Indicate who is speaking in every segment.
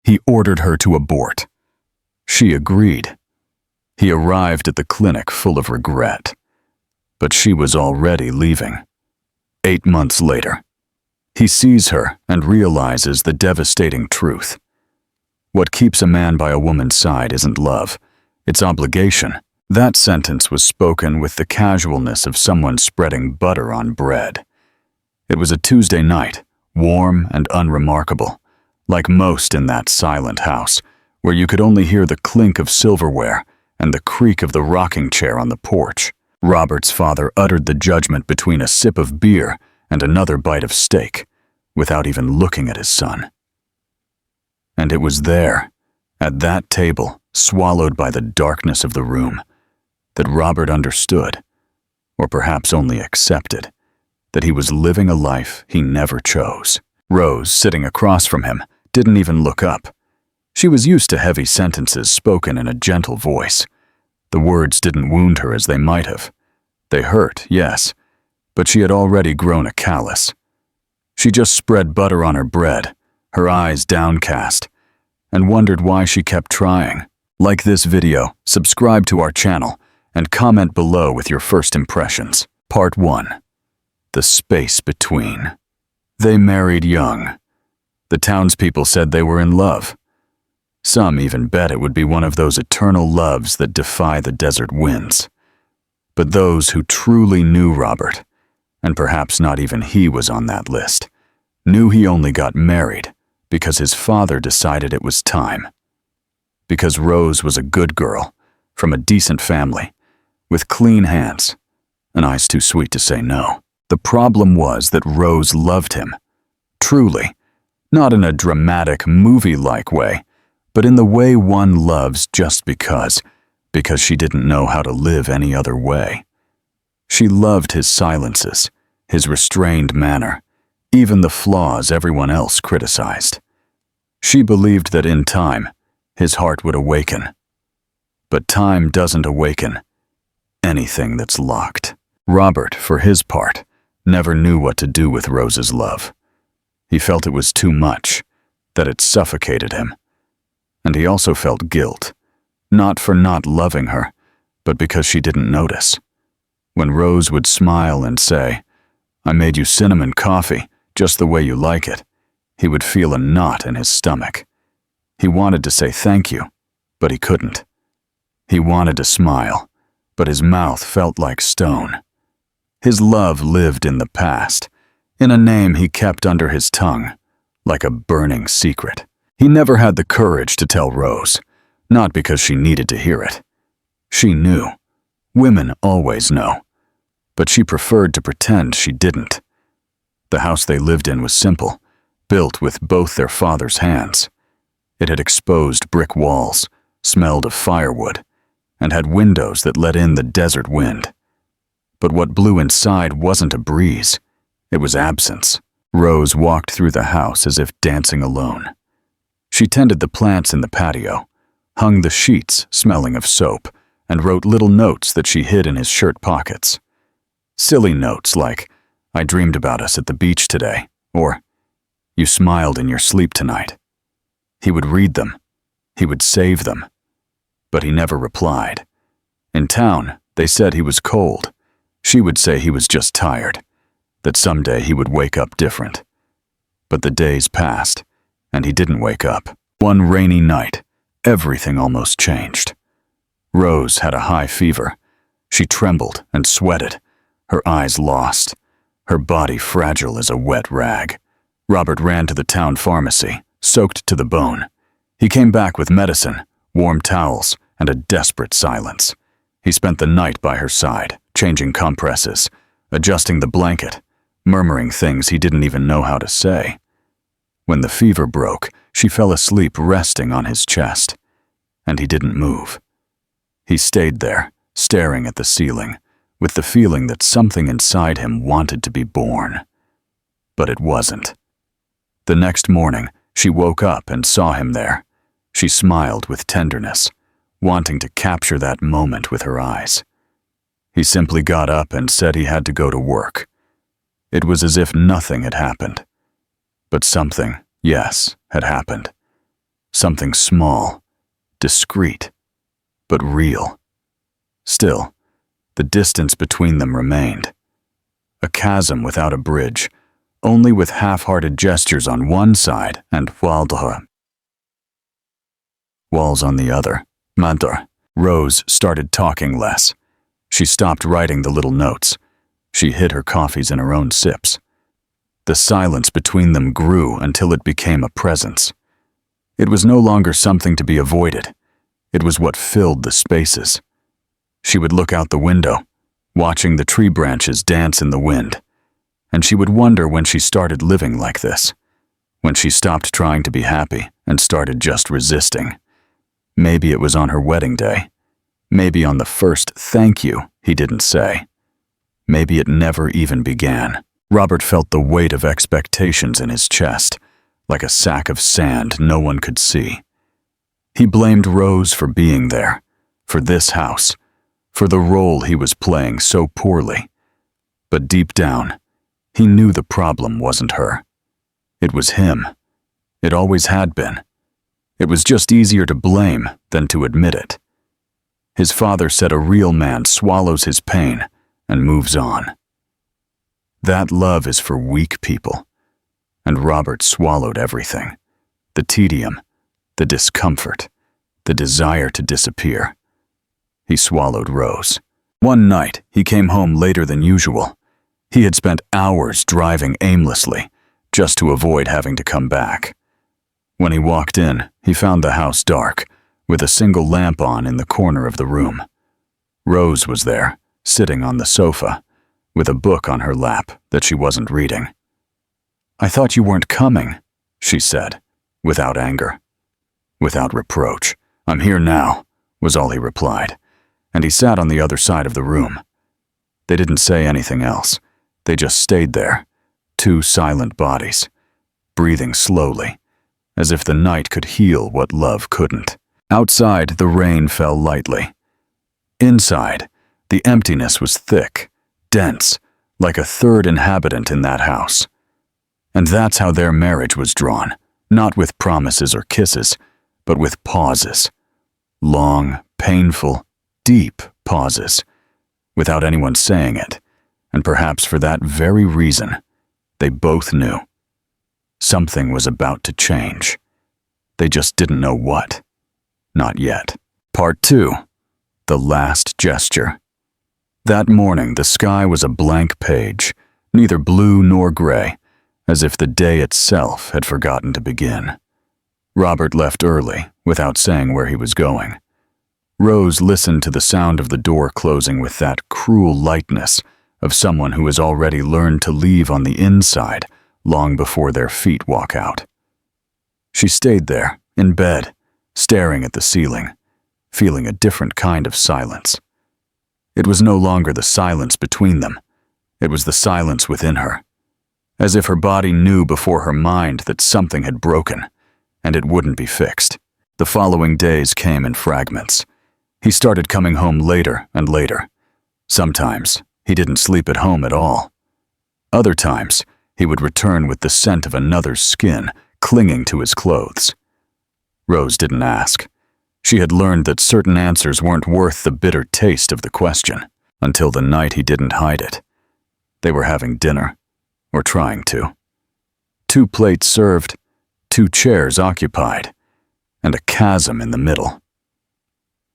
Speaker 1: He ordered her to abort. She agreed. He arrived at the clinic full of regret. But she was already leaving. 8 months later, he sees her and realizes the devastating truth. What keeps a man by a woman's side isn't love, it's obligation. That sentence was spoken with the casualness of someone spreading butter on bread. It was a Tuesday night, warm and unremarkable, like most in that silent house, where you could only hear the clink of silverware and the creak of the rocking chair on the porch. Robert's father uttered the judgment between a sip of beer and another bite of steak, without even looking at his son. And it was there, at that table, swallowed by the darkness of the room, that Robert understood, or perhaps only accepted, that he was living a life he never chose. Rose, sitting across from him, didn't even look up. She was used to heavy sentences spoken in a gentle voice. The words didn't wound her as they might have. They hurt, yes, but she had already grown a callus. She just spread butter on her bread, her eyes downcast, and wondered why she kept trying. Like this video, subscribe to our channel, and comment below with your first impressions. Part 1. The space between. They married young. The townspeople said they were in love. Some even bet it would be one of those eternal loves that defy the desert winds. But those who truly knew Robert, and perhaps not even he was on that list, knew he only got married because his father decided it was time. Because Rose was a good girl, from a decent family, with clean hands, and eyes too sweet to say no. The problem was that Rose loved him, truly, not in a dramatic, movie-like way, but in the way one loves just because she didn't know how to live any other way. She loved his silences, his restrained manner, even the flaws everyone else criticized. She believed that in time, his heart would awaken. But time doesn't awaken anything that's locked. Robert, for his part, never knew what to do with Rose's love. He felt it was too much, that it suffocated him. And he also felt guilt, not for not loving her, but because she didn't notice. When Rose would smile and say, "I made you cinnamon coffee, just the way you like it," he would feel a knot in his stomach. He wanted to say thank you, but he couldn't. He wanted to smile, but his mouth felt like stone. His love lived in the past, in a name he kept under his tongue, like a burning secret. He never had the courage to tell Rose, not because she needed to hear it. She knew. Women always know. But she preferred to pretend she didn't. The house they lived in was simple, built with both their father's hands. It had exposed brick walls, smelled of firewood, and had windows that let in the desert wind. But what blew inside wasn't a breeze. It was absence. Rose walked through the house as if dancing alone. She tended the plants in the patio, hung the sheets smelling of soap, and wrote little notes that she hid in his shirt pockets. Silly notes like, "I dreamed about us at the beach today," or, "You smiled in your sleep tonight." He would read them. He would save them. But he never replied. In town, they said he was cold. She would say he was just tired, that someday he would wake up different. But the days passed, and he didn't wake up. One rainy night, everything almost changed. Rose had a high fever. She trembled and sweated, her eyes lost, her body fragile as a wet rag. Robert ran to the town pharmacy, soaked to the bone. He came back with medicine, warm towels, and a desperate silence. He spent the night by her side, changing compresses, adjusting the blanket, murmuring things he didn't even know how to say. When the fever broke, she fell asleep resting on his chest, and he didn't move. He stayed there, staring at the ceiling, with the feeling that something inside him wanted to be born. But it wasn't. The next morning, she woke up and saw him there. She smiled with tenderness, wanting to capture that moment with her eyes. He simply got up and said he had to go to work. It was as if nothing had happened. But something, yes, had happened. Something small, discreet, but real. Still, the distance between them remained. A chasm without a bridge, only with half-hearted gestures on one side and walls on the other. Mantor. Rose started talking less. She stopped writing the little notes. She hid her coffees in her own sips. The silence between them grew until it became a presence. It was no longer something to be avoided. It was what filled the spaces. She would look out the window, watching the tree branches dance in the wind, and she would wonder when she started living like this, when she stopped trying to be happy and started just resisting. Maybe it was on her wedding day. Maybe on the first thank you he didn't say. Maybe it never even began. Robert felt the weight of expectations in his chest, like a sack of sand no one could see. He blamed Rose for being there, for this house, for the role he was playing so poorly. But deep down, he knew the problem wasn't her. It was him. It always had been. It was just easier to blame than to admit it. His father said a real man swallows his pain and moves on. That love is for weak people. And Robert swallowed everything. The tedium, the discomfort, the desire to disappear. He swallowed Rose. One night, he came home later than usual. He had spent hours driving aimlessly, just to avoid having to come back. When he walked in, he found the house dark, with a single lamp on in the corner of the room. Rose was there, sitting on the sofa, with a book on her lap that she wasn't reading. "I thought you weren't coming," she said, without anger, without reproach. "I'm here now," was all he replied, and he sat on the other side of the room. They didn't say anything else. They just stayed there, two silent bodies, breathing slowly, as if the night could heal what love couldn't. Outside, the rain fell lightly. Inside, the emptiness was thick, dense, like a third inhabitant in that house. And that's how their marriage was drawn, not with promises or kisses, but with pauses. Long, painful, deep pauses, without anyone saying it, and perhaps for that very reason, they both knew. Something was about to change. They just didn't know what. Not yet. Part 2. The Last Gesture. That morning, the sky was a blank page, neither blue nor gray, as if the day itself had forgotten to begin. Robert left early, without saying where he was going. Rose listened to the sound of the door closing with that cruel lightness of someone who has already learned to leave on the inside long before their feet walk out. She stayed there, in bed, staring at the ceiling, feeling a different kind of silence. It was no longer the silence between them. It was the silence within her, as if her body knew before her mind that something had broken, and it wouldn't be fixed. The following days came in fragments. He started coming home later and later. Sometimes, he didn't sleep at home at all. Other times, he would return with the scent of another's skin clinging to his clothes. Rose didn't ask. She had learned that certain answers weren't worth the bitter taste of the question, until the night he didn't hide it. They were having dinner, or trying to. 2 plates served, 2 chairs occupied, and a chasm in the middle.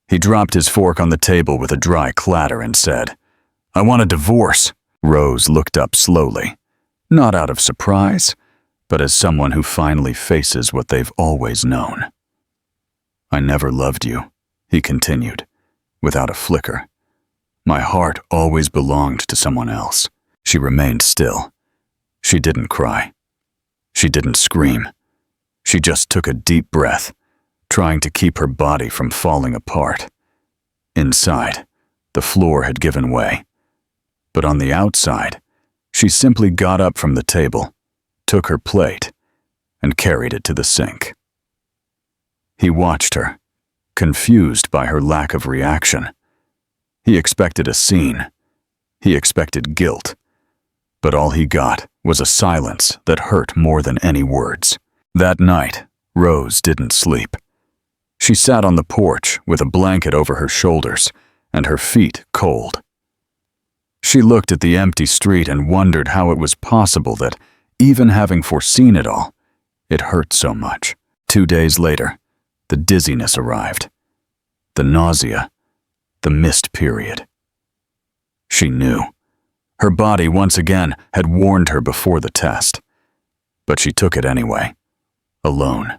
Speaker 1: He dropped his fork on the table with a dry clatter and said, "I want a divorce." Rose looked up slowly, not out of surprise, but as someone who finally faces what they've always known. "I never loved you," he continued, without a flicker. "My heart always belonged to someone else." She remained still. She didn't cry. She didn't scream. She just took a deep breath, trying to keep her body from falling apart. Inside, the floor had given way. But on the outside, she simply got up from the table, took her plate, and carried it to the sink. He watched her, confused by her lack of reaction. He expected a scene. He expected guilt. But all he got was a silence that hurt more than any words. That night, Rose didn't sleep. She sat on the porch with a blanket over her shoulders and her feet cold. She looked at the empty street and wondered how it was possible that, even having foreseen it all, it hurt so much. 2 days later, the dizziness arrived. The nausea, the missed period. She knew. Her body once again had warned her before the test. But she took it anyway, alone.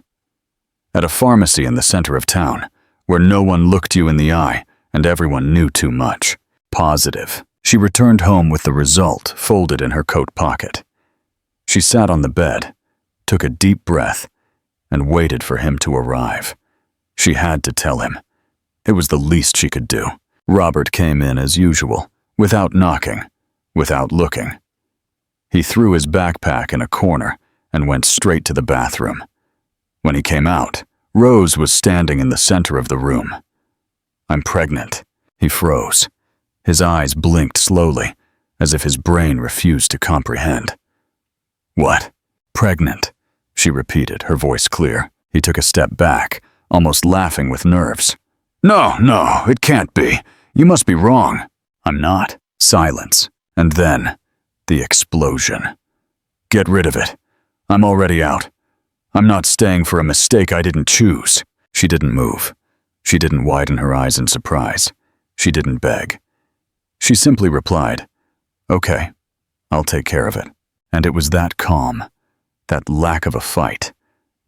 Speaker 1: At a pharmacy in the center of town, where no one looked you in the eye and everyone knew too much. Positive. She returned home with the result folded in her coat pocket. She sat on the bed, took a deep breath, and waited for him to arrive. She had to tell him. It was the least she could do. Robert came in as usual, without knocking, without looking. He threw his backpack in a corner and went straight to the bathroom. When he came out, Rose was standing in the center of the room. "I'm pregnant." He froze. His eyes blinked slowly, as if his brain refused to comprehend. "What? Pregnant?" she repeated, her voice clear. He took a step back, almost laughing with nerves. No, it can't be. You must be wrong." "I'm not." Silence. And then, the explosion. "Get rid of it. I'm already out. I'm not staying for a mistake I didn't choose." She didn't move. She didn't widen her eyes in surprise. She didn't beg. She simply replied, "Okay, I'll take care of it." And it was that calm, that lack of a fight,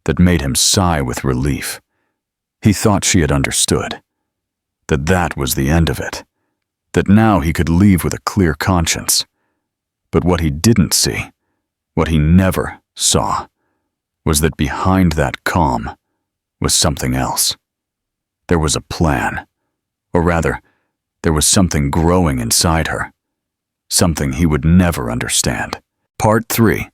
Speaker 1: that made him sigh with relief. He thought she had understood. That was the end of it. That now he could leave with a clear conscience. But what he didn't see, what he never saw, was that behind that calm was something else. There was a plan. Or rather, there was something growing inside her. Something he would never understand. Part 3.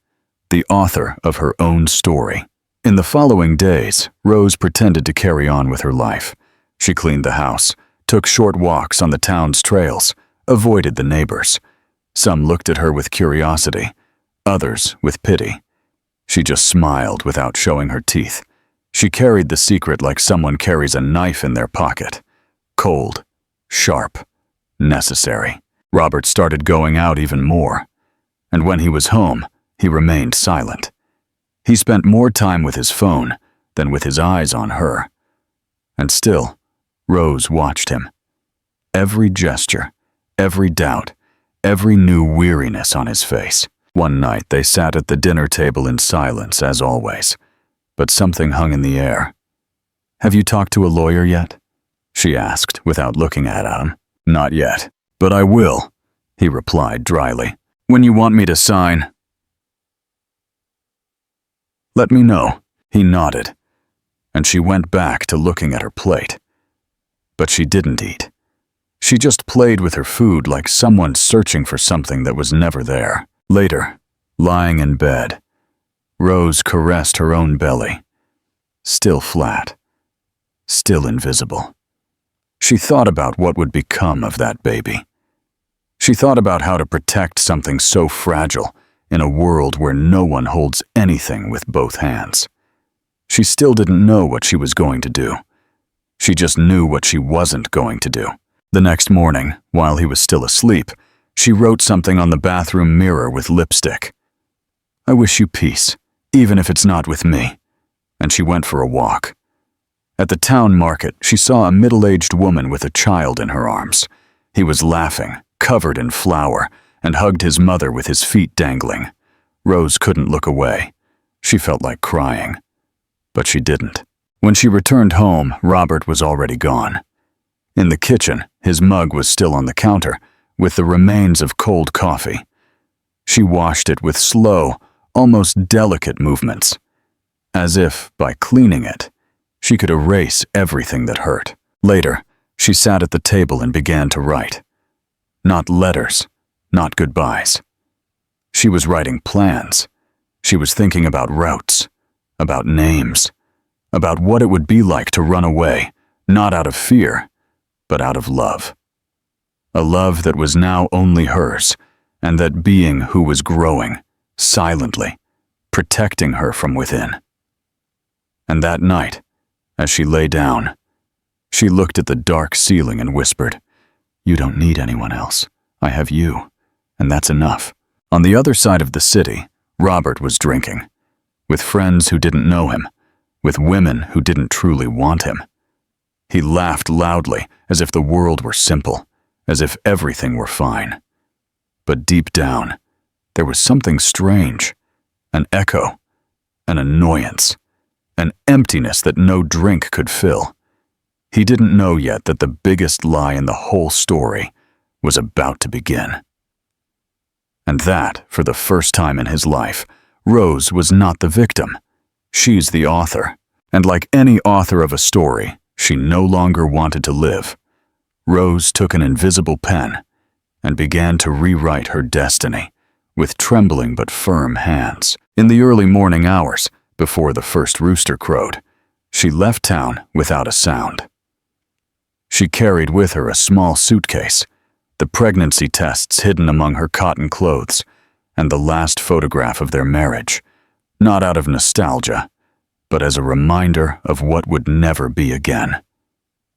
Speaker 1: The author of her own story. In the following days, Rose pretended to carry on with her life. She cleaned the house, took short walks on the town's trails, avoided the neighbors. Some looked at her with curiosity, others with pity. She just smiled without showing her teeth. She carried the secret like someone carries a knife in their pocket. Cold, sharp, necessary. Robert started going out even more. And when he was home, he remained silent. He spent more time with his phone than with his eyes on her. And still, Rose watched him. Every gesture, every doubt, every new weariness on his face. One night they sat at the dinner table in silence, as always, but something hung in the air. "Have you talked to a lawyer yet?" she asked without looking at him. "Not yet, but I will," he replied dryly. "When you want me to sign, let me know." He nodded, and she went back to looking at her plate. But she didn't eat. She just played with her food like someone searching for something that was never there. Later, lying in bed, Rose caressed her own belly. Still flat. Still invisible. She thought about what would become of that baby. She thought about how to protect something so fragile in a world where no one holds anything with both hands. She still didn't know what she was going to do. She just knew what she wasn't going to do. The next morning, while he was still asleep, she wrote something on the bathroom mirror with lipstick. "I wish you peace, even if it's not with me." And she went for a walk. At the town market, she saw a middle-aged woman with a child in her arms. He was laughing, covered in flour, and hugged his mother with his feet dangling. Rose couldn't look away. She felt like crying. But she didn't. When she returned home, Robert was already gone. In the kitchen, his mug was still on the counter, with the remains of cold coffee. She washed it with slow, almost delicate movements, as if, by cleaning it, she could erase everything that hurt. Later, she sat at the table and began to write. Not letters, not goodbyes. She was writing plans. She was thinking about routes, about names, about what it would be like to run away, not out of fear, but out of love. A love that was now only hers, and that being who was growing, silently, protecting her from within. And that night, as she lay down, she looked at the dark ceiling and whispered, "You don't need anyone else. I have you, and that's enough." On the other side of the city, Robert was drinking, with friends who didn't know him, with women who didn't truly want him. He laughed loudly, as if the world were simple, as if everything were fine. But deep down, there was something strange, an echo, an annoyance, an emptiness that no drink could fill. He didn't know yet that the biggest lie in the whole story was about to begin. And that, for the first time in his life, Rose was not the victim. She's the author. And like any author of a story, she no longer wanted to live. Rose took an invisible pen and began to rewrite her destiny with trembling but firm hands. In the early morning hours, before the first rooster crowed, she left town without a sound. She carried with her a small suitcase, the pregnancy tests hidden among her cotton clothes, and the last photograph of their marriage, not out of nostalgia, but as a reminder of what would never be again.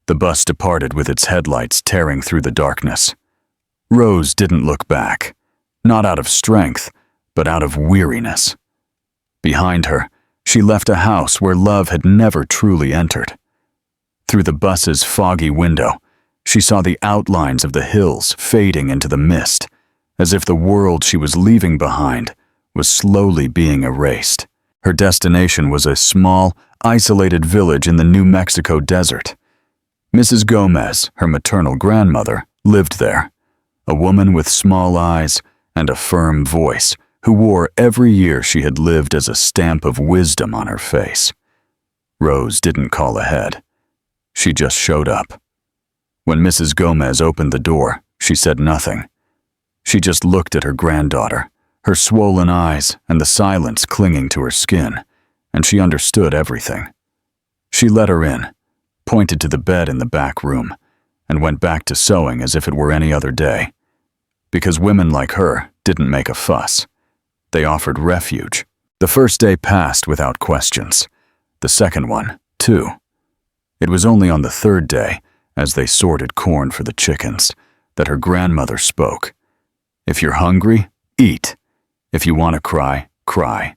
Speaker 1: The bus departed with its headlights tearing through the darkness. Rose didn't look back, not out of strength, but out of weariness. Behind her, she left a house where love had never truly entered. Through the bus's foggy window, she saw the outlines of the hills fading into the mist, as if the world she was leaving behind was slowly being erased. Her destination was a small, isolated village in the New Mexico desert. Mrs. Gomez, her maternal grandmother, lived there, a woman with small eyes and a firm voice who wore every year she had lived as a stamp of wisdom on her face. Rose didn't call ahead. She just showed up. When Mrs. Gomez opened the door, she said nothing. She just looked at her granddaughter, her swollen eyes and the silence clinging to her skin, and she understood everything. She let her in, pointed to the bed in the back room, and went back to sewing as if it were any other day. Because women like her didn't make a fuss. They offered refuge. The first day passed without questions. The second one, too. It was only on the third day, as they sorted corn for the chickens, that her grandmother spoke. "If you're hungry, eat. If you want to cry, cry.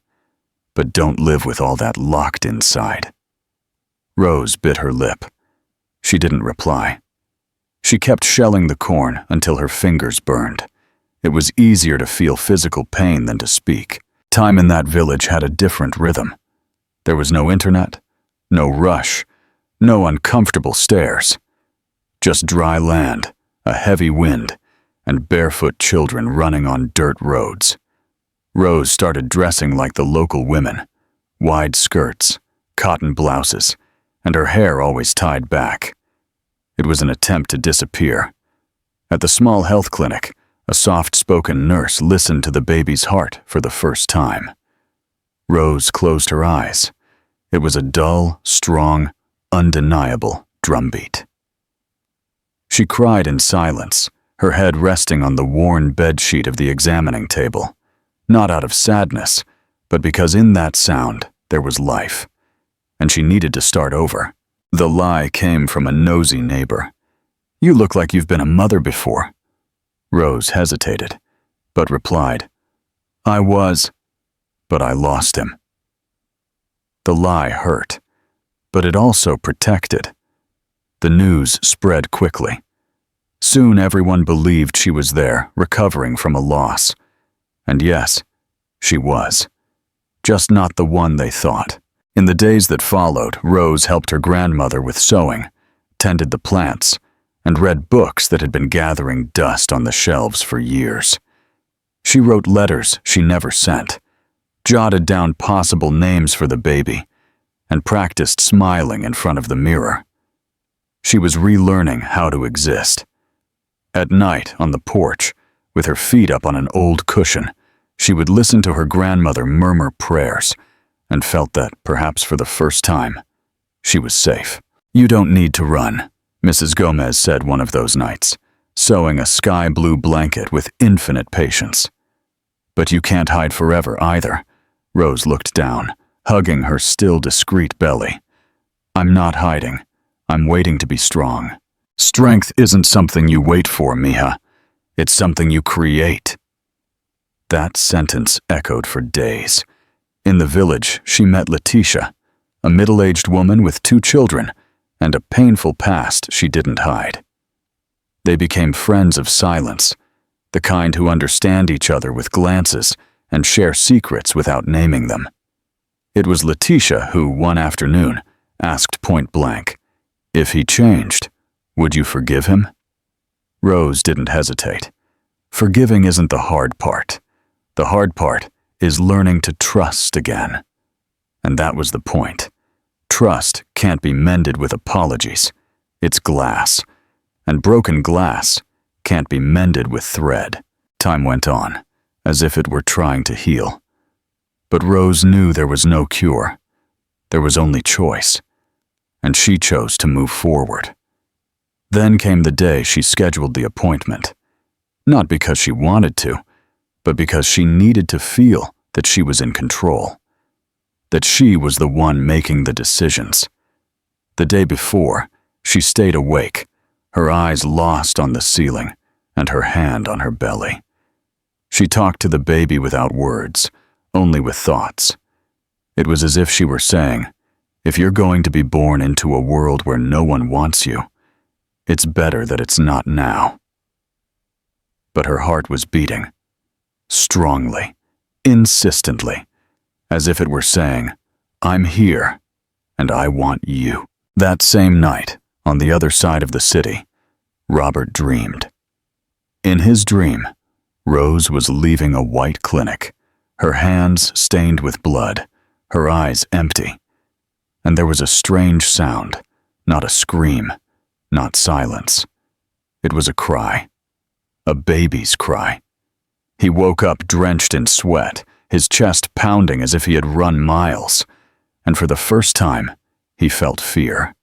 Speaker 1: But don't live with all that locked inside." Rose bit her lip. She didn't reply. She kept shelling the corn until her fingers burned. It was easier to feel physical pain than to speak. Time in that village had a different rhythm. There was no internet, no rush, no uncomfortable stairs. Just dry land, a heavy wind, and barefoot children running on dirt roads. Rose started dressing like the local women, wide skirts, cotton blouses, and her hair always tied back. It was an attempt to disappear. At the small health clinic, a soft-spoken nurse listened to the baby's heart for the first time. Rose closed her eyes. It was a dull, strong, undeniable drumbeat. She cried in silence, her head resting on the worn bedsheet of the examining table, not out of sadness, but because in that sound there was life, and she needed to start over. The lie came from a nosy neighbor. "You look like you've been a mother before." Rose hesitated, but replied, "I was, but I lost him." The lie hurt, but it also protected. The news spread quickly. Soon everyone believed she was there, recovering from a loss. And yes, she was. Just not the one they thought. In the days that followed, Rose helped her grandmother with sewing, tended the plants, and read books that had been gathering dust on the shelves for years. She wrote letters she never sent, jotted down possible names for the baby, and practiced smiling in front of the mirror. She was relearning how to exist. At night, on the porch, with her feet up on an old cushion, she would listen to her grandmother murmur prayers and felt that, perhaps for the first time, she was safe. "You don't need to run," Mrs. Gomez said one of those nights, sewing a sky-blue blanket with infinite patience. "But you can't hide forever either." Rose looked down, hugging her still discreet belly. "I'm not hiding. I'm waiting to be strong. Strength isn't something you wait for, Mija. It's something you create." That sentence echoed for days. In the village, she met Letitia, a middle-aged woman with 2 children and a painful past she didn't hide. They became friends of silence, the kind who understand each other with glances and share secrets without naming them. It was Letitia who, one afternoon, asked point blank, "If he changed, would you forgive him?" Rose didn't hesitate. Forgiving isn't the hard part. The hard part is learning to trust again. And that was the point. Trust can't be mended with apologies. It's glass. And broken glass can't be mended with thread. Time went on, as if it were trying to heal. But Rose knew there was no cure. There was only choice. And she chose to move forward. Then came the day she scheduled the appointment. Not because she wanted to, but because she needed to feel that she was in control. That she was the one making the decisions. The day before, she stayed awake, her eyes lost on the ceiling and her hand on her belly. She talked to the baby without words, only with thoughts. It was as if she were saying, "If you're going to be born into a world where no one wants you, it's better that it's not now." But her heart was beating, strongly, insistently, as if it were saying, "I'm here, and I want you." That same night, on the other side of the city, Robert dreamed. In his dream, Rose was leaving a white clinic, her hands stained with blood, her eyes empty. And there was a strange sound, not a scream, not silence. It was a cry, a baby's cry. He woke up drenched in sweat, his chest pounding as if he had run miles, and for the first time, he felt fear.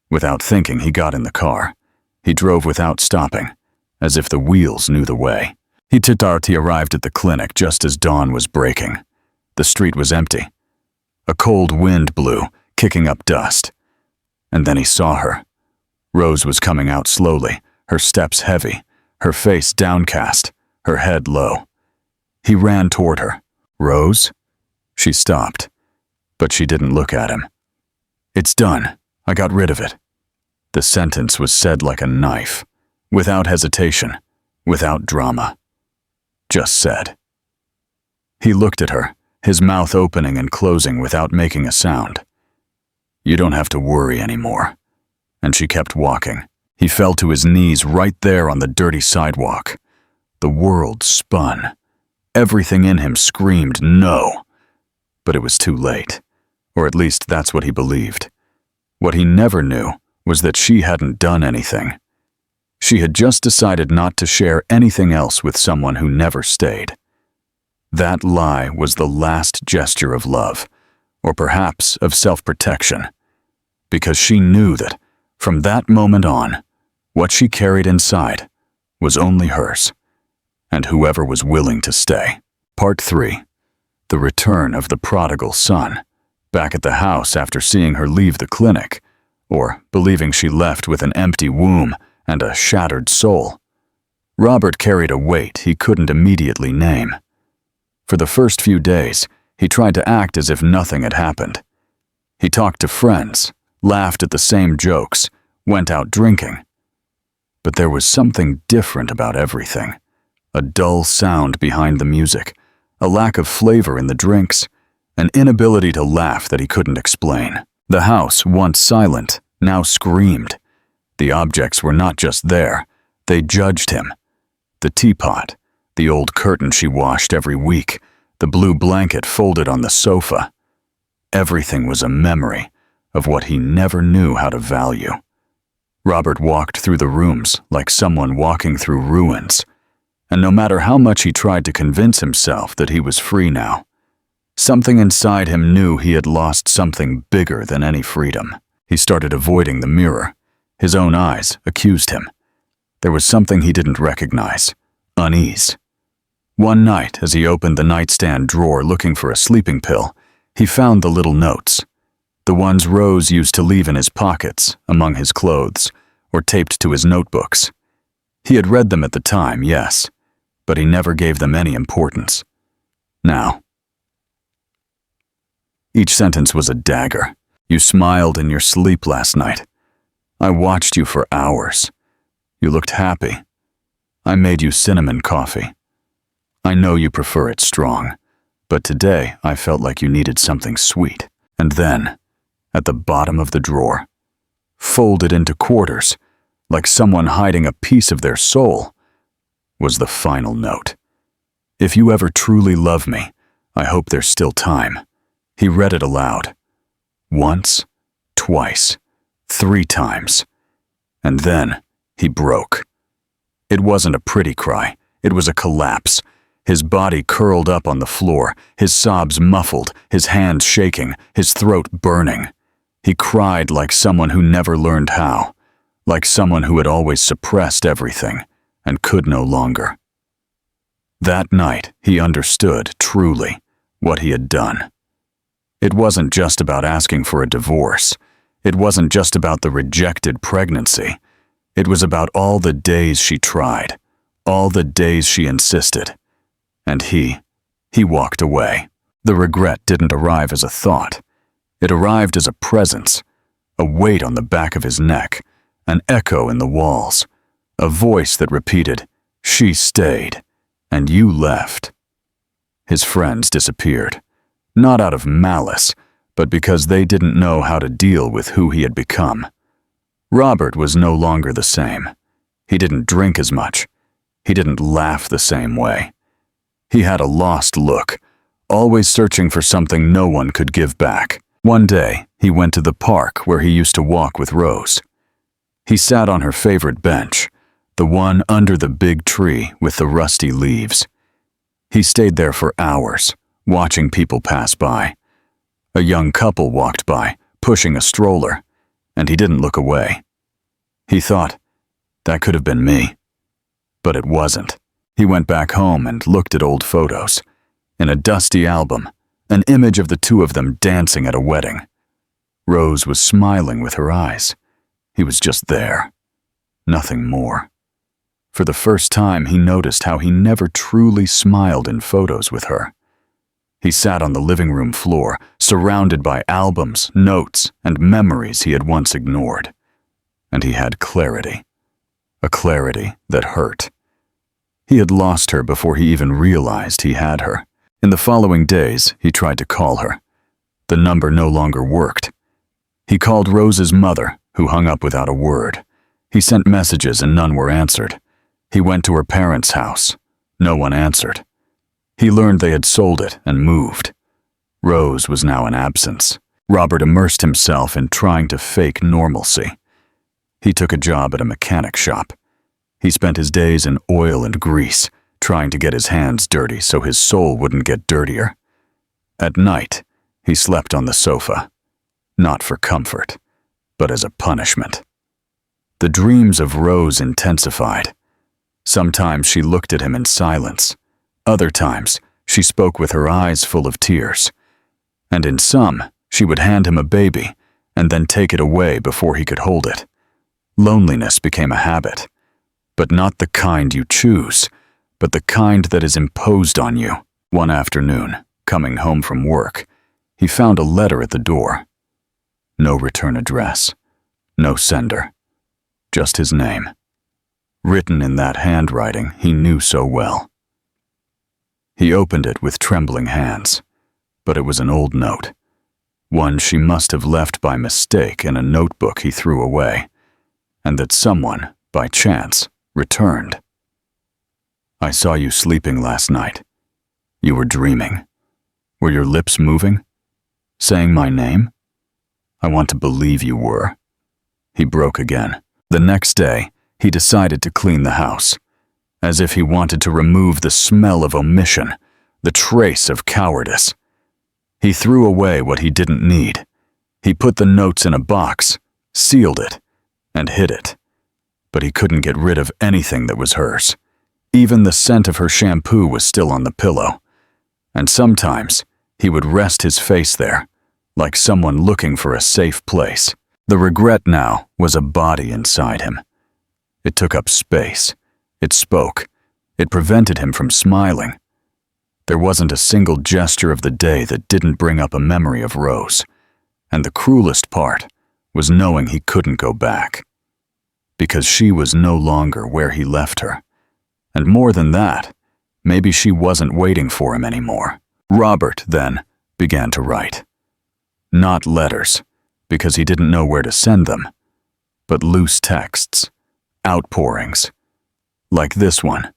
Speaker 1: Without thinking, he got in the car. He drove without stopping, as if the wheels knew the way. He arrived at the clinic just as dawn was breaking. The street was empty. A cold wind blew, kicking up dust. And then he saw her. Rose was coming out slowly, her steps heavy, her face downcast, her head low. He ran toward her. "Rose?" She stopped, but she didn't look at him. "It's done. I got rid of it." The sentence was said like a knife, without hesitation, without drama. Just said. He looked at her, his mouth opening and closing without making a sound. "You don't have to worry anymore." And she kept walking. He fell to his knees right there on the dirty sidewalk. The world spun. Everything in him screamed no. But it was too late. Or at least that's what he believed. What he never knew was that she hadn't done anything. She had just decided not to share anything else with someone who never stayed. That lie was the last gesture of love, or perhaps of self-protection, because she knew that, from that moment on, what she carried inside was only hers, and whoever was willing to stay. Part 3. The return of the prodigal son, back at the house after seeing her leave the clinic, or believing she left with an empty womb and a shattered soul. Robert carried a weight he couldn't immediately name. For the first few days, he tried to act as if nothing had happened. He talked to friends, laughed at the same jokes, went out drinking. But there was something different about everything. A dull sound behind the music, a lack of flavor in the drinks, an inability to laugh that he couldn't explain. The house, once silent, now screamed. The objects were not just there, they judged him. The teapot, the old curtain she washed every week, the blue blanket folded on the sofa. Everything was a memory of what he never knew how to value. Robert walked through the rooms like someone walking through ruins, and no matter how much he tried to convince himself that he was free now, something inside him knew he had lost something bigger than any freedom. He started avoiding the mirror. His own eyes accused him. There was something he didn't recognize, unease. One night, as he opened the nightstand drawer looking for a sleeping pill, He found the little notes, the ones Rose used to leave in his pockets, among his clothes, or taped to his notebooks. He had read them at the time, yes, but he never gave them any importance. Now, each sentence was a dagger. You smiled in your sleep last night. I watched you for hours. You looked happy. I made you cinnamon coffee. I know you prefer it strong, but today I felt like you needed something sweet. And then, at the bottom of the drawer, folded into quarters, like someone hiding a piece of their soul, was the final note. If you ever truly love me, I hope there's still time. He read it aloud. Once, twice, 3 times. And then he broke. It wasn't a pretty cry. It was a collapse. His body curled up on the floor, his sobs muffled, his hands shaking, his throat burning. He cried like someone who never learned how, like someone who had always suppressed everything and could no longer. That night, he understood, truly, what he had done. It wasn't just about asking for a divorce. It wasn't just about the rejected pregnancy. It was about all the days she tried, all the days she insisted. And he walked away. The regret didn't arrive as a thought. It arrived as a presence, a weight on the back of his neck, an echo in the walls, a voice that repeated, "She stayed, and you left." His friends disappeared, not out of malice, but because they didn't know how to deal with who he had become. Robert was no longer the same. He didn't drink as much. He didn't laugh the same way. He had a lost look, always searching for something no one could give back. One day, he went to the park where he used to walk with Rose. He sat on her favorite bench, the one under the big tree with the rusty leaves. He stayed there for hours, watching people pass by. A young couple walked by, pushing a stroller, and he didn't look away. He thought, that could have been me. But it wasn't. He went back home and looked at old photos. In a dusty album, an image of the two of them dancing at a wedding. Rose was smiling with her eyes. He was just there. Nothing more. For the first time, he noticed how he never truly smiled in photos with her. He sat on the living room floor, surrounded by albums, notes, and memories he had once ignored. And he had clarity. A clarity that hurt. He had lost her before he even realized he had her. In the following days, he tried to call her. The number no longer worked. He called Rose's mother, who hung up without a word. He sent messages and none were answered. He went to her parents' house. No one answered. He learned they had sold it and moved. Rose was now in absence. Robert immersed himself in trying to fake normalcy. He took a job at a mechanic shop. He spent his days in oil and grease, trying to get his hands dirty so his soul wouldn't get dirtier. At night, he slept on the sofa, not for comfort, but as a punishment. The dreams of Rose intensified. Sometimes she looked at him in silence. Other times, she spoke with her eyes full of tears. And in some, she would hand him a baby and then take it away before he could hold it. Loneliness became a habit. But not the kind you choose, but the kind that is imposed on you. One afternoon, coming home from work, he found a letter at the door. No return address, no sender, just his name, written in that handwriting he knew so well. He opened it with trembling hands, but it was an old note, one she must have left by mistake in a notebook he threw away, and that someone, by chance, returned. I saw you sleeping last night. You were dreaming. Were your lips moving? Saying my name? I want to believe you were. He broke again. The next day, he decided to clean the house, as if he wanted to remove the smell of omission, the trace of cowardice. He threw away what he didn't need. He put the notes in a box, sealed it, and hid it. But he couldn't get rid of anything that was hers. Even the scent of her shampoo was still on the pillow. And sometimes, He would rest his face there, like someone looking for a safe place. The regret now was a body inside him. It took up space. It spoke. It prevented him from smiling. There wasn't a single gesture of the day that didn't bring up a memory of Rose. And the cruelest part was knowing he couldn't go back. Because she was no longer where he left her. And more than that, maybe she wasn't waiting for him anymore. Robert, then, began to write. Not letters, because he didn't know where to send them, but loose texts, outpourings, like this one.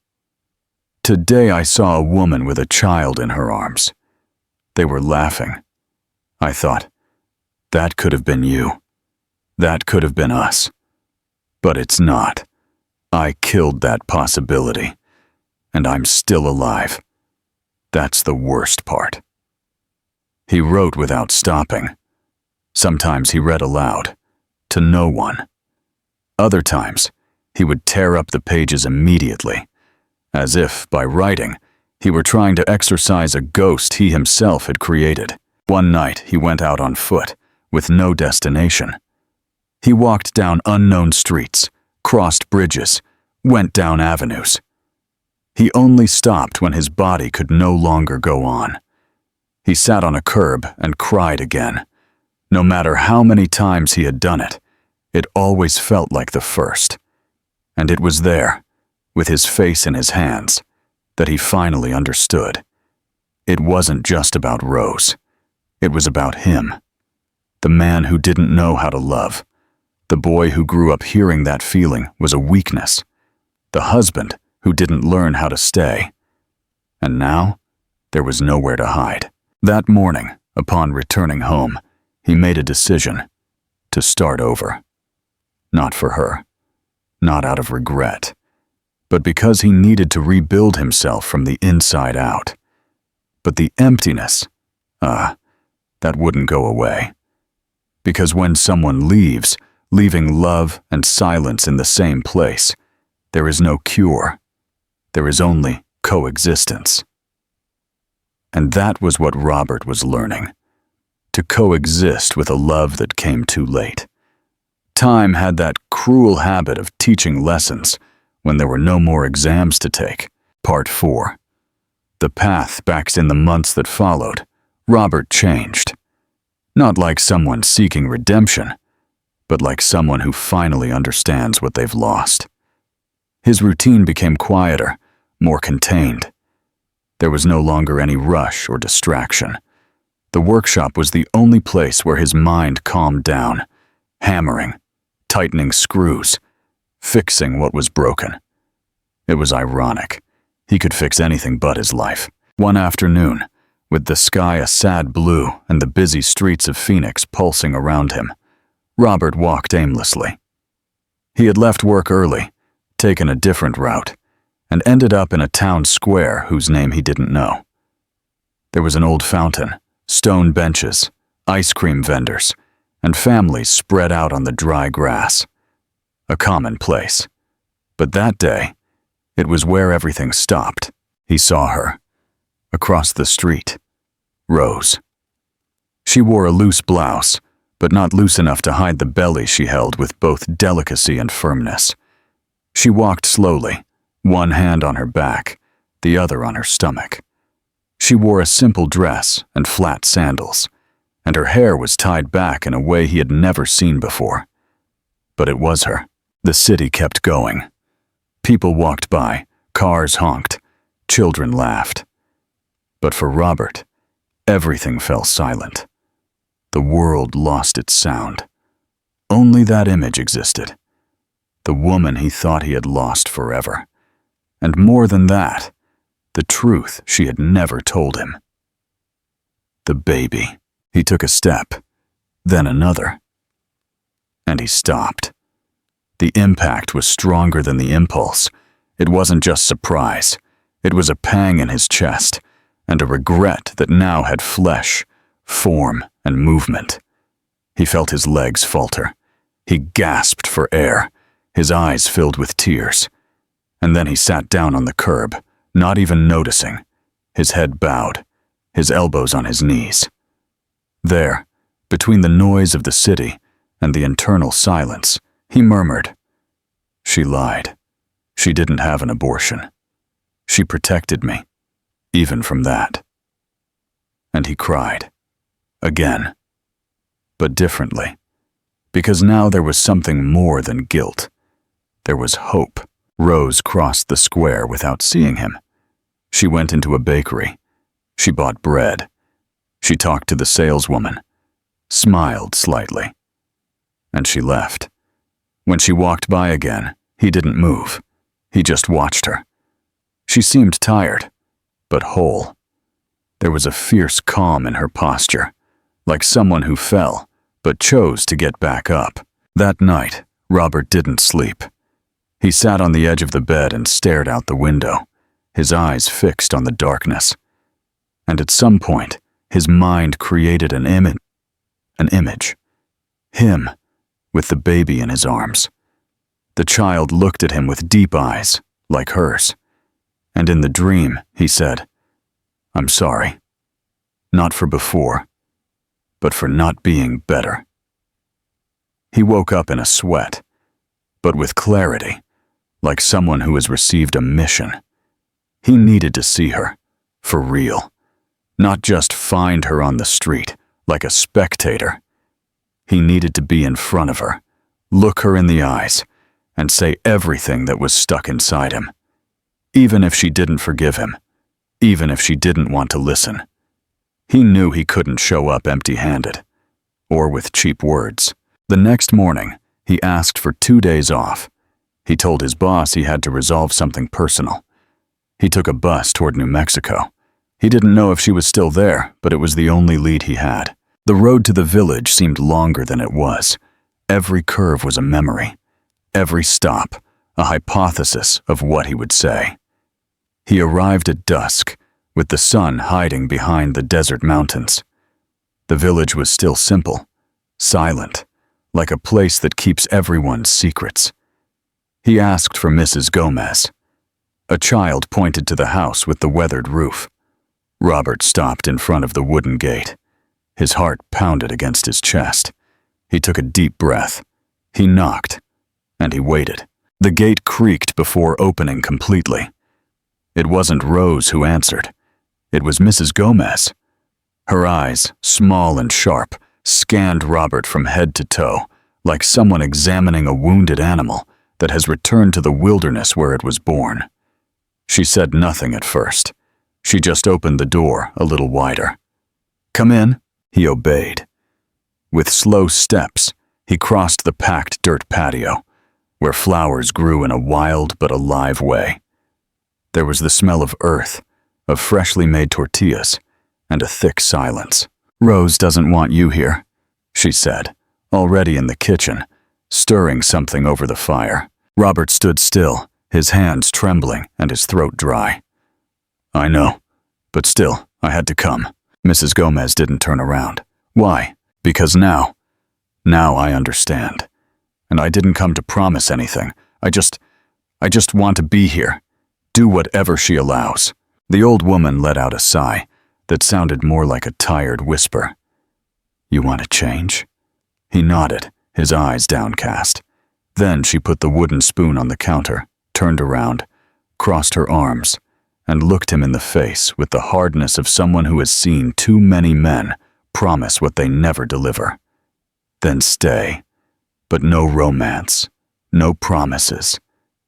Speaker 1: Today I saw a woman with a child in her arms. They were laughing. I thought, that could have been you. That could have been us. But it's not. I killed that possibility, and I'm still alive. That's the worst part. He wrote without stopping. Sometimes he read aloud, to no one. Other times, he would tear up the pages immediately, as if, by writing, he were trying to exorcise a ghost he himself had created. One night, he went out on foot, with no destination. He walked down unknown streets, crossed bridges, went down avenues. He only stopped when his body could no longer go on. He sat on a curb and cried again. No matter how many times he had done it, it always felt like the first. And it was there, with his face in his hands, that he finally understood. It wasn't just about Rose. It was about him. The man who didn't know how to love. The boy who grew up hearing that feeling was a weakness. The husband who didn't learn how to stay. And now, there was nowhere to hide. That morning, upon returning home, he made a decision to start over. Not for her, not out of regret, but because he needed to rebuild himself from the inside out. But the emptiness, that wouldn't go away. Because when someone leaves, leaving love and silence in the same place, there is no cure. There is only coexistence. And that was what Robert was learning. To coexist with a love that came too late. Time had that cruel habit of teaching lessons when there were no more exams to take. Part 4. The path back in the months that followed, Robert changed. Not like someone seeking redemption, but like someone who finally understands what they've lost. His routine became quieter, more contained. There was no longer any rush or distraction. The workshop was the only place where his mind calmed down, hammering, tightening screws, fixing what was broken. It was ironic. He could fix anything but his life. One afternoon, with the sky a sad blue and the busy streets of Phoenix pulsing around him, Robert walked aimlessly. He had left work early, taken a different route, and ended up in a town square whose name he didn't know. There was an old fountain, stone benches, ice cream vendors, and families spread out on the dry grass. A common place. But that day, it was where everything stopped. He saw her. Across the street. Rose. She wore a loose blouse, but not loose enough to hide the belly she held with both delicacy and firmness. She walked slowly, one hand on her back, the other on her stomach. She wore a simple dress and flat sandals, and her hair was tied back in a way he had never seen before. But it was her. The city kept going. People walked by, cars honked, children laughed. But for Robert, everything fell silent. The world lost its sound. Only that image existed. The woman he thought he had lost forever. And more than that, the truth she had never told him. The baby. He took a step, then another. And he stopped. The impact was stronger than the impulse. It wasn't just surprise. It was a pang in his chest, and a regret that now had flesh, form, and movement. He felt his legs falter. He gasped for air, his eyes filled with tears. And then he sat down on the curb, not even noticing, his head bowed, his elbows on his knees. There, between the noise of the city and the internal silence, he murmured, "She lied. She didn't have an abortion. She protected me, even from that." And he cried. Again. But differently. Because now there was something more than guilt. There was hope. Rose crossed the square without seeing him. She went into a bakery. She bought bread. She talked to the saleswoman, smiled slightly, and she left. When she walked by again, he didn't move. He just watched her. She seemed tired, but whole. There was a fierce calm in her posture, like someone who fell, but chose to get back up. That night, Robert didn't sleep. He sat on the edge of the bed and stared out the window, his eyes fixed on the darkness. And at some point, his mind created an image. Him, with the baby in his arms. The child looked at him with deep eyes, like hers. And in the dream, he said, "I'm sorry. Not for before, but for not being better." He woke up in a sweat, but with clarity, like someone who has received a mission. He needed to see her, for real. Not just find her on the street, like a spectator. He needed to be in front of her, look her in the eyes, and say everything that was stuck inside him. Even if she didn't forgive him, even if she didn't want to listen. He knew he couldn't show up empty-handed, or with cheap words. The next morning, he asked for 2 days off. He told his boss he had to resolve something personal. He took a bus toward New Mexico. He didn't know if she was still there, but it was the only lead he had. The road to the village seemed longer than it was. Every curve was a memory. Every stop, a hypothesis of what he would say. He arrived at dusk, with the sun hiding behind the desert mountains. The village was still simple, silent, like a place that keeps everyone's secrets. He asked for Mrs. Gomez. A child pointed to the house with the weathered roof. Robert stopped in front of the wooden gate. His heart pounded against his chest. He took a deep breath. He knocked, and he waited. The gate creaked before opening completely. It wasn't Rose who answered. It was Mrs. Gomez. Her eyes, small and sharp, scanned Robert from head to toe, like someone examining a wounded animal that has returned to the wilderness where it was born. She said nothing at first. She just opened the door a little wider. "Come in," he obeyed. With slow steps, he crossed the packed dirt patio, where flowers grew in a wild but alive way. There was the smell of earth, of freshly made tortillas, and a thick silence. "Rose doesn't want you here," she said, already in the kitchen, stirring something over the fire. Robert stood still, his hands trembling and his throat dry. "I know, but still, I had to come." Mrs. Gomez didn't turn around. "Why?" "Because now I understand. And I didn't come to promise anything. I just want to be here. Do whatever she allows." The old woman let out a sigh that sounded more like a tired whisper. "You want to change?" He nodded, his eyes downcast. Then she put the wooden spoon on the counter, turned around, crossed her arms, and looked him in the face with the hardness of someone who has seen too many men promise what they never deliver. "Then stay. But no romance, no promises,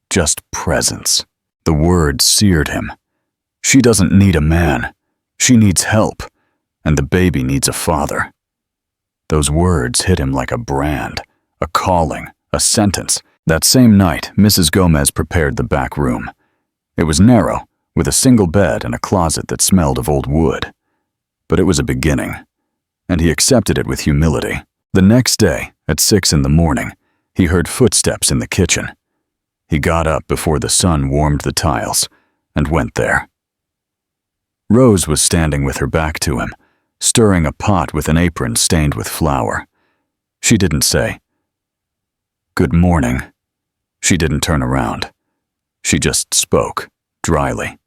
Speaker 1: just presence." The words seared him. She doesn't need a man. She needs help, and the baby needs a father. Those words hit him like a brand, a calling, a sentence. That same night, Mrs. Gomez prepared the back room. It was narrow, with a single bed and a closet that smelled of old wood. But it was a beginning, and he accepted it with humility. The next day, at 6 in the morning, he heard footsteps in the kitchen. He got up before the sun warmed the tiles and went there. Rose was standing with her back to him, stirring a pot with an apron stained with flour. She didn't say, "Good morning." She didn't turn around. She just spoke, dryly.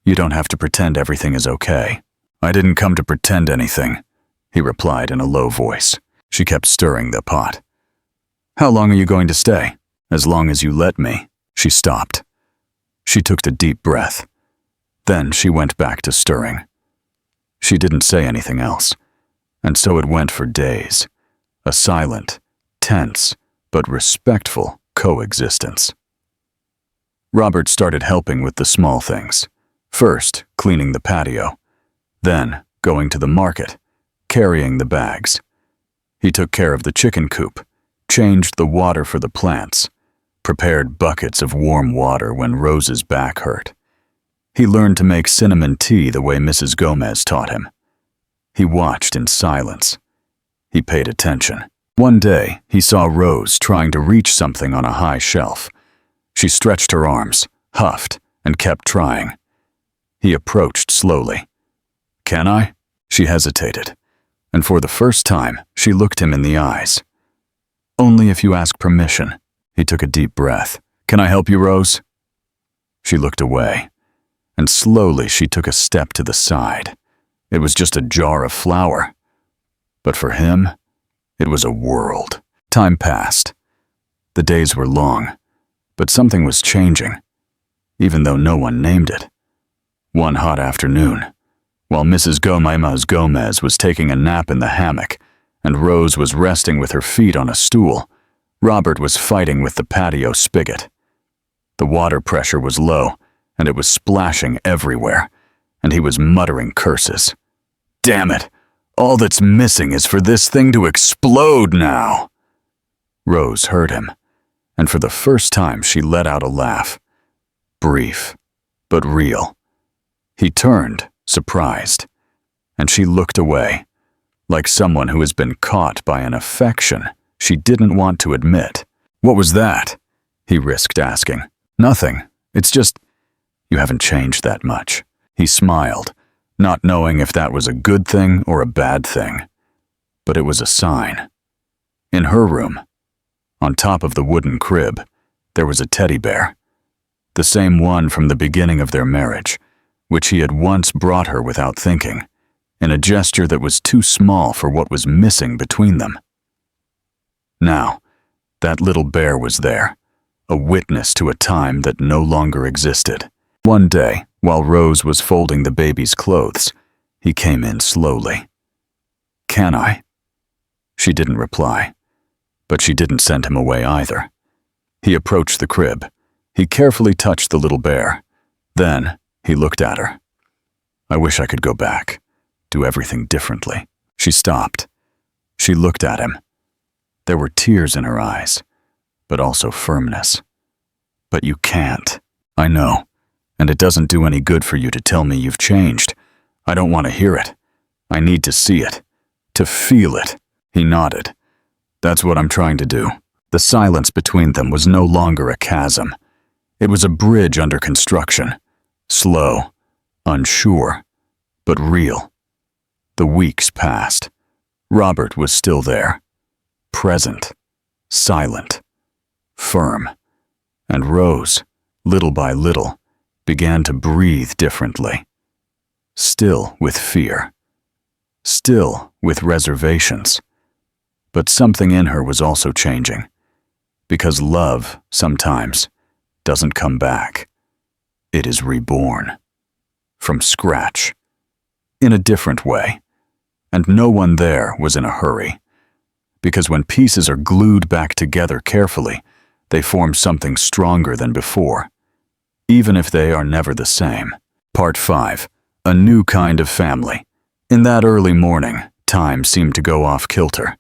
Speaker 1: "You don't have to pretend everything is okay. I didn't come to pretend anything, he replied in a low voice. She kept stirring the pot. How long are you going to stay? As long as you let me. She stopped. She took a deep breath. Then she went back to stirring. She didn't say anything else, and so it went for days. A silent, tense, but respectful coexistence. Robert started helping with the small things. First, cleaning the patio. Then, going to the market, carrying the bags. He took care of the chicken coop, changed the water for the plants, prepared buckets of warm water when Rose's back hurt. He learned to make cinnamon tea the way Mrs. Gomez taught him. He watched in silence. He paid attention. One day, he saw Rose trying to reach something on a high shelf. She stretched her arms, huffed, and kept trying. He approached slowly. Can I? She hesitated, and for the first time, she looked him in the eyes. Only if you ask permission. He took a deep breath. Can I help you, Rose? She looked away, and slowly she took a step to the side. It was just a jar of flour. But for him, it was a world. Time passed. The days were long, but something was changing, even though no one named it. One hot afternoon, while Mrs. Gomez was taking a nap in the hammock and Rose was resting with her feet on a stool, Robert was fighting with the patio spigot. The water pressure was low, and it was splashing everywhere, and he was muttering curses. Damn it! All that's missing is for this thing to explode now! Rose heard him, and for the first time she let out a laugh. Brief, but real. He turned, surprised, and she looked away, like someone who has been caught by an affection she didn't want to admit. What was that? He risked asking. Nothing. It's just, you haven't changed that much. He smiled, not knowing if that was a good thing or a bad thing. But it was a sign. In her room, on top of the wooden crib, there was a teddy bear. The same one from the beginning of their marriage, which he had once brought her without thinking, in a gesture that was too small for what was missing between them. Now, that little bear was there, a witness to a time that no longer existed. One day, while Rose was folding the baby's clothes, he came in slowly. Can I? She didn't reply, but she didn't send him away either. He approached the crib. He carefully touched the little bear. Then, he looked at her. I wish I could go back, do everything differently. She stopped. She looked at him. There were tears in her eyes, but also firmness. But you can't. I know, and it doesn't do any good for you to tell me you've changed. I don't want to hear it. I need to see it, to feel it. He nodded. That's what I'm trying to do. The silence between them was no longer a chasm. It was a bridge under construction. Slow, unsure, but real. The weeks passed. Robert was still there. Present, silent, firm. And Rose, little by little, began to breathe differently. Still with fear. Still with reservations. But something in her was also changing. Because love, sometimes, doesn't come back. It is reborn. From scratch. In a different way. And no one there was in a hurry. Because when pieces are glued back together carefully, they form something stronger than before, even if they are never the same. Part 5. A new kind of family. In that early morning, time seemed to go off kilter.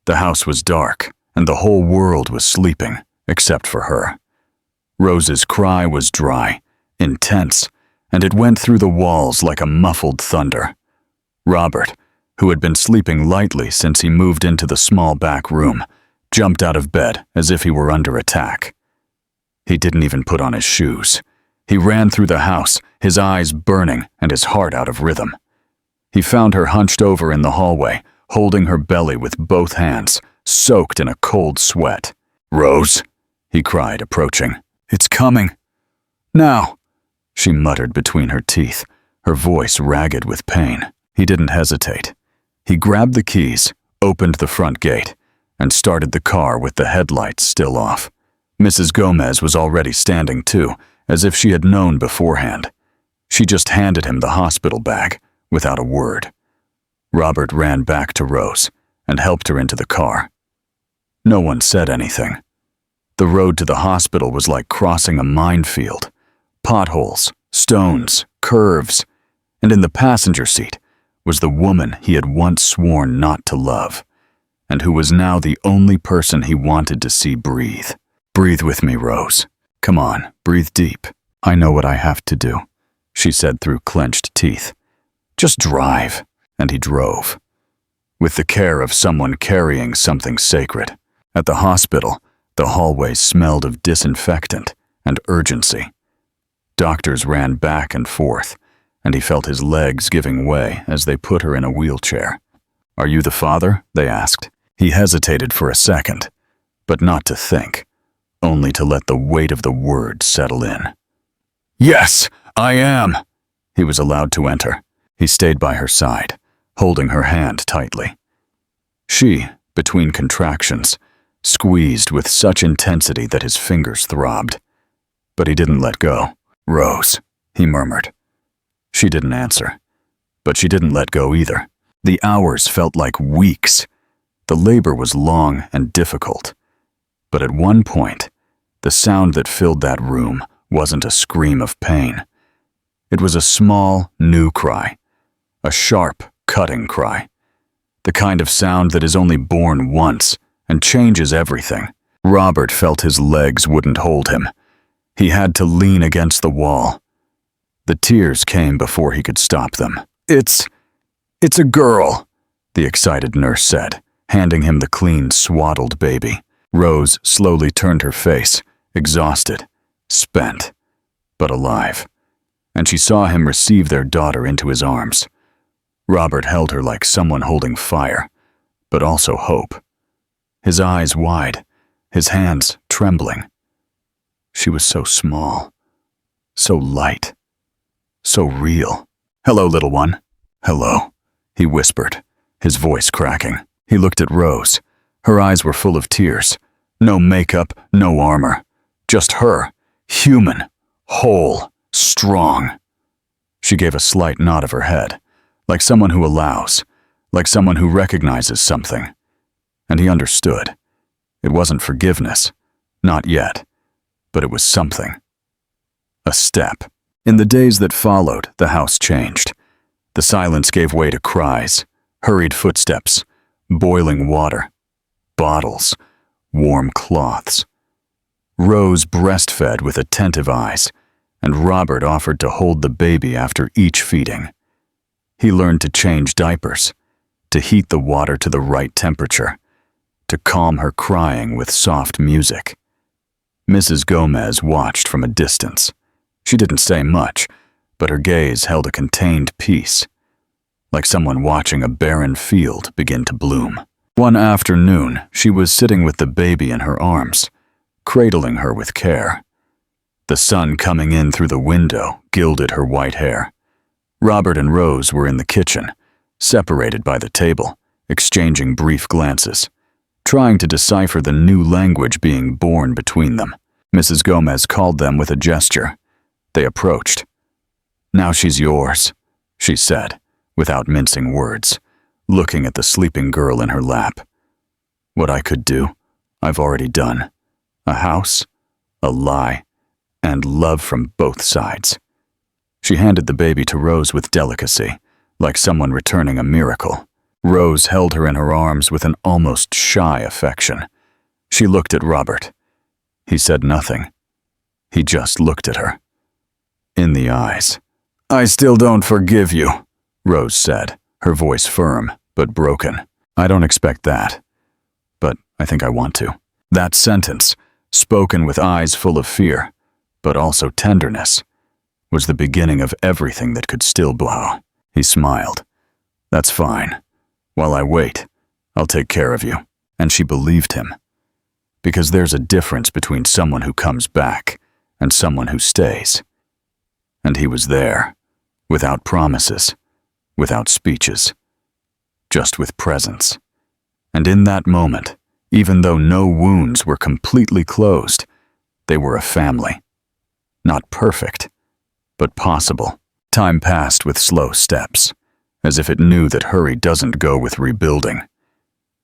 Speaker 1: The house was dark, and the whole world was sleeping, except for her. Rose's cry was dry, intense, and it went through the walls like a muffled thunder. Robert, who had been sleeping lightly since he moved into the small back room, jumped out of bed as if he were under attack. He didn't even put on his shoes. He ran through the house, his eyes burning and his heart out of rhythm. He found her hunched over in the hallway, holding her belly with both hands, soaked in a cold sweat. "Rose," he cried, approaching. "It's coming. Now," she muttered between her teeth, her voice ragged with pain. He didn't hesitate. He grabbed the keys, opened the front gate, and started the car with the headlights still off. Mrs. Gomez was already standing too, as if she had known beforehand. She just handed him the hospital bag, without a word. Robert ran back to Rose and helped her into the car. No one said anything. The road to the hospital was like crossing a minefield. Potholes, stones, curves, and in the passenger seat was the woman he had once sworn not to love, and who was now the only person he wanted to see breathe. "Breathe with me, Rose. Come on, breathe deep. I know what I have to do," she said through clenched teeth. "Just drive." And he drove, with the care of someone carrying something sacred. At the hospital, the hallways smelled of disinfectant and urgency. Doctors ran back and forth, and he felt his legs giving way as they put her in a wheelchair. "Are you the father?" they asked. He hesitated for a second, but not to think, only to let the weight of the word settle in. "Yes, I am!" He was allowed to enter. He stayed by her side, holding her hand tightly. She, between contractions, squeezed with such intensity that his fingers throbbed. But he didn't let go. "Rose," he murmured. She didn't answer, but she didn't let go either. The hours felt like weeks. The labor was long and difficult. But at one point, the sound that filled that room wasn't a scream of pain. It was a small, new cry, a sharp, cutting cry, the kind of sound that is only born once and changes everything. Robert felt his legs wouldn't hold him. He had to lean against the wall. The tears came before he could stop them. It's a girl," the excited nurse said, handing him the clean, swaddled baby. Rose slowly turned her face, exhausted, spent, but alive, and she saw him receive their daughter into his arms. Robert held her like someone holding fire, but also hope. His eyes wide, his hands trembling. She was so small, so light, so real. "Hello, little one." "Hello," he whispered, his voice cracking. He looked at Rose. Her eyes were full of tears. No makeup, no armor. Just her, human, whole, strong. She gave a slight nod of her head, like someone who allows, like someone who recognizes something. And he understood. It wasn't forgiveness, not yet, but it was something. A step. In the days that followed, the house changed. The silence gave way to cries, hurried footsteps, boiling water, bottles, warm cloths. Rose breastfed with attentive eyes, and Robert offered to hold the baby after each feeding. He learned to change diapers, to heat the water to the right temperature, to calm her crying with soft music. Mrs. Gomez watched from a distance. She didn't say much, but her gaze held a contained peace, like someone watching a barren field begin to bloom. One afternoon, she was sitting with the baby in her arms, cradling her with care. The sun coming in through the window gilded her white hair. Robert and Rose were in the kitchen, separated by the table, exchanging brief glances, trying to decipher the new language being born between them. Mrs. Gomez called them with a gesture. They approached. "Now she's yours," she said, without mincing words, looking at the sleeping girl in her lap. "What I could do, I've already done. A house, a lie, and love from both sides." She handed the baby to Rose with delicacy, like someone returning a miracle. Rose held her in her arms with an almost shy affection. She looked at Robert. He said nothing. He just looked at her. In the eyes. "I still don't forgive you," Rose said, her voice firm but broken. "I don't expect that, but I think I want to." That sentence, spoken with eyes full of fear, but also tenderness, was the beginning of everything that could still blow. He smiled. "That's fine. While I wait, I'll take care of you." And she believed him. Because there's a difference between someone who comes back and someone who stays. And he was there, without promises, without speeches, just with presence. And in that moment, even though no wounds were completely closed, they were a family. Not perfect, but possible. Time passed with slow steps, as if it knew that hurry doesn't go with rebuilding.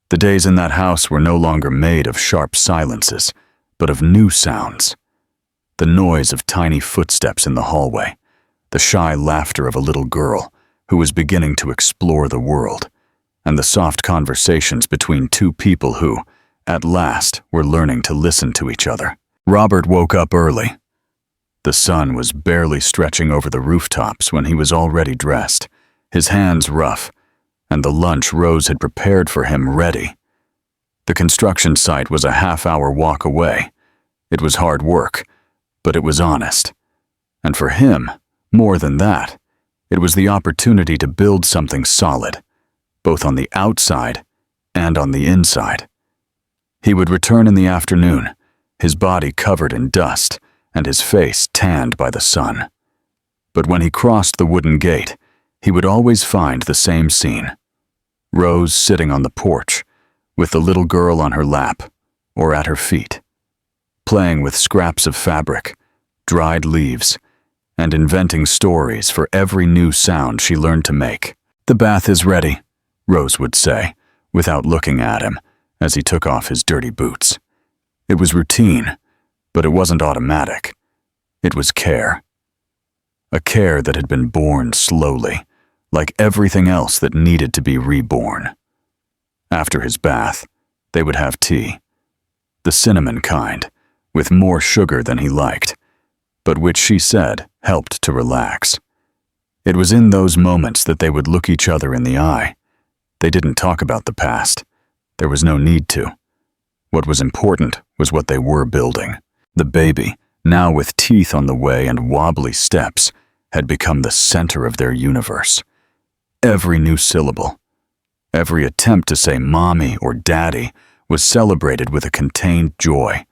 Speaker 1: The days in that house were no longer made of sharp silences, but of new sounds. The noise of tiny footsteps in the hallway, the shy laughter of a little girl who was beginning to explore the world, and the soft conversations between two people who, at last, were learning to listen to each other. Robert woke up early. The sun was barely stretching over the rooftops when he was already dressed, his hands rough, and the lunch Rose had prepared for him ready. The construction site was a half-hour walk away. It was hard work, but it was honest. And for him, more than that, it was the opportunity to build something solid, both on the outside and on the inside. He would return in the afternoon, his body covered in dust and his face tanned by the sun. But when he crossed the wooden gate, he would always find the same scene. Rose sitting on the porch, with the little girl on her lap or at her feet, playing with scraps of fabric, dried leaves, and inventing stories for every new sound she learned to make. "The bath is ready," Rose would say, without looking at him, as he took off his dirty boots. It was routine, but it wasn't automatic. It was care. A care that had been born slowly, like everything else that needed to be reborn. After his bath, they would have tea. The cinnamon kind, with more sugar than he liked, but which she said helped to relax. It was in those moments that they would look each other in the eye. They didn't talk about the past. There was no need to. What was important was what they were building. The baby, now with teeth on the way and wobbly steps, had become the center of their universe. Every new syllable, every attempt to say mommy or daddy was celebrated with a contained joy,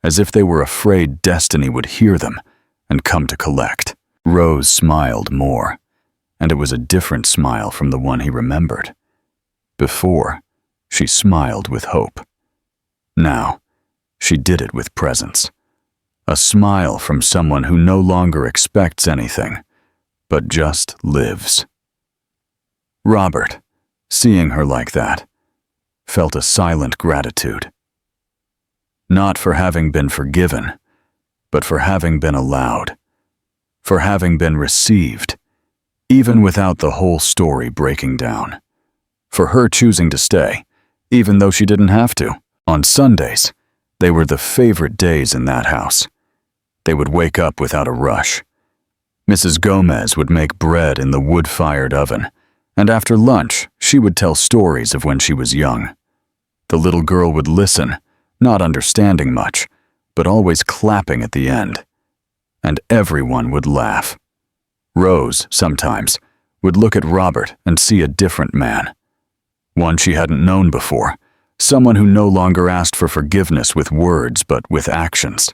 Speaker 1: as if they were afraid destiny would hear them and come to collect. Rose smiled more, and it was a different smile from the one he remembered. Before, she smiled with hope. Now, she did it with presence. A smile from someone who no longer expects anything, but just lives. Robert, seeing her like that, felt a silent gratitude. Not for having been forgiven, but for having been allowed, for having been received, even without the whole story breaking down. For her choosing to stay, even though she didn't have to. On Sundays, they were the favorite days in that house. They would wake up without a rush. Mrs. Gomez would make bread in the wood-fired oven, and after lunch, she would tell stories of when she was young. The little girl would listen, not understanding much, but always clapping at the end. And everyone would laugh. Rose, sometimes, would look at Robert and see a different man. One she hadn't known before, someone who no longer asked for forgiveness with words but with actions,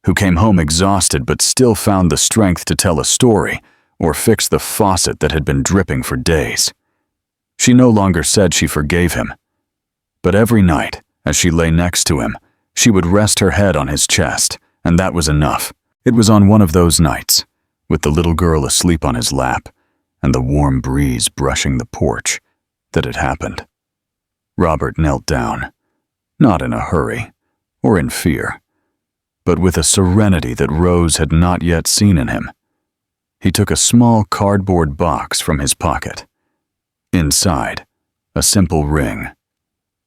Speaker 1: who came home exhausted but still found the strength to tell a story or fix the faucet that had been dripping for days. She no longer said she forgave him, but every night, as she lay next to him, she would rest her head on his chest, and that was enough. It was on one of those nights, with the little girl asleep on his lap and the warm breeze brushing the porch, that it happened. Robert knelt down, not in a hurry or in fear, but with a serenity that Rose had not yet seen in him. He took a small cardboard box from his pocket. Inside, a simple ring.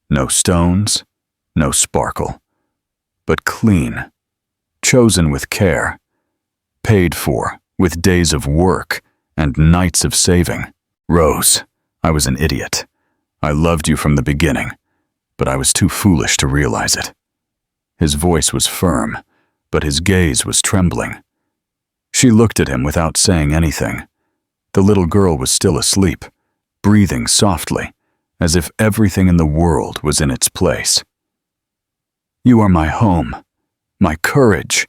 Speaker 1: No stones, no sparkle, but clean, chosen with care, paid for with days of work and nights of saving. Rose, I was an idiot. I loved you from the beginning, but I was too foolish to realize it. His voice was firm, but his gaze was trembling. She looked at him without saying anything. The little girl was still asleep, breathing softly, as if everything in the world was in its place. "You are my home, my courage.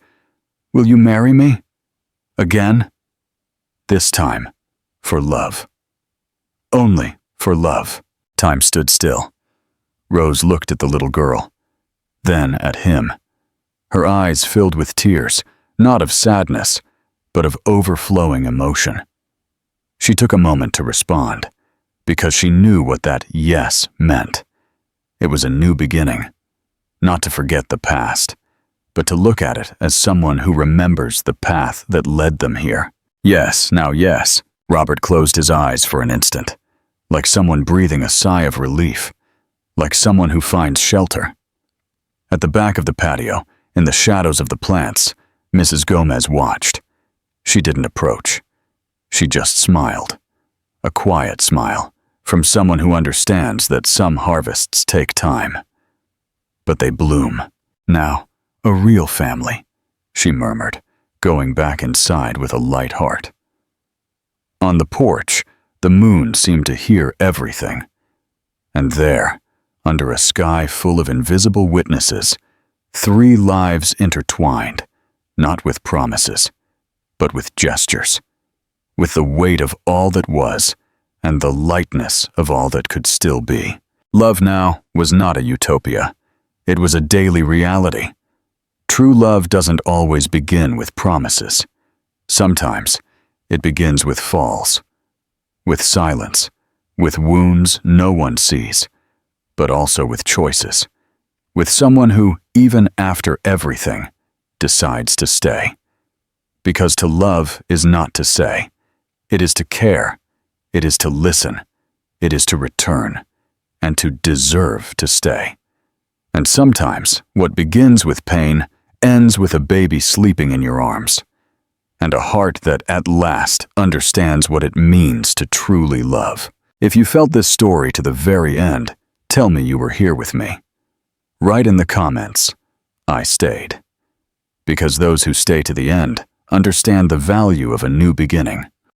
Speaker 1: Will you marry me? Again? This time, for love." only for love. Time stood still. Rose looked at the little girl, then at him. Her eyes filled with tears, not of sadness, but of overflowing emotion. She took a moment to respond, because she knew what that yes meant. It was a new beginning, not to forget the past, but to look at it as someone who remembers the path that led them here. Yes, now yes. Robert closed his eyes for an instant, like someone breathing a sigh of relief, like someone who finds shelter. At the back of the patio, in the shadows of the plants, Mrs. Gomez watched. She didn't approach. She just smiled. A quiet smile, from someone who understands that some harvests take time. But they bloom. Now, a real family, she murmured, going back inside with a light heart. On the porch, the moon seemed to hear everything. And there, under a sky full of invisible witnesses, 3 lives intertwined, not with promises, but with gestures, with the weight of all that was and the lightness of all that could still be. Love now was not a utopia. It was a daily reality. True love doesn't always begin with promises. Sometimes it begins with falls, with silence, with wounds no one sees, but also with choices, with someone who, even after everything, decides to stay. Because to love is not to say. It is to care. It is to listen. It is to return, and to deserve to stay. And sometimes what begins with pain ends with a baby sleeping in your arms, and a heart that at last understands what it means to truly love. If you felt this story to the very end, tell me you were here with me. Write in the comments, I stayed. Because those who stay to the end understand the value of a new beginning.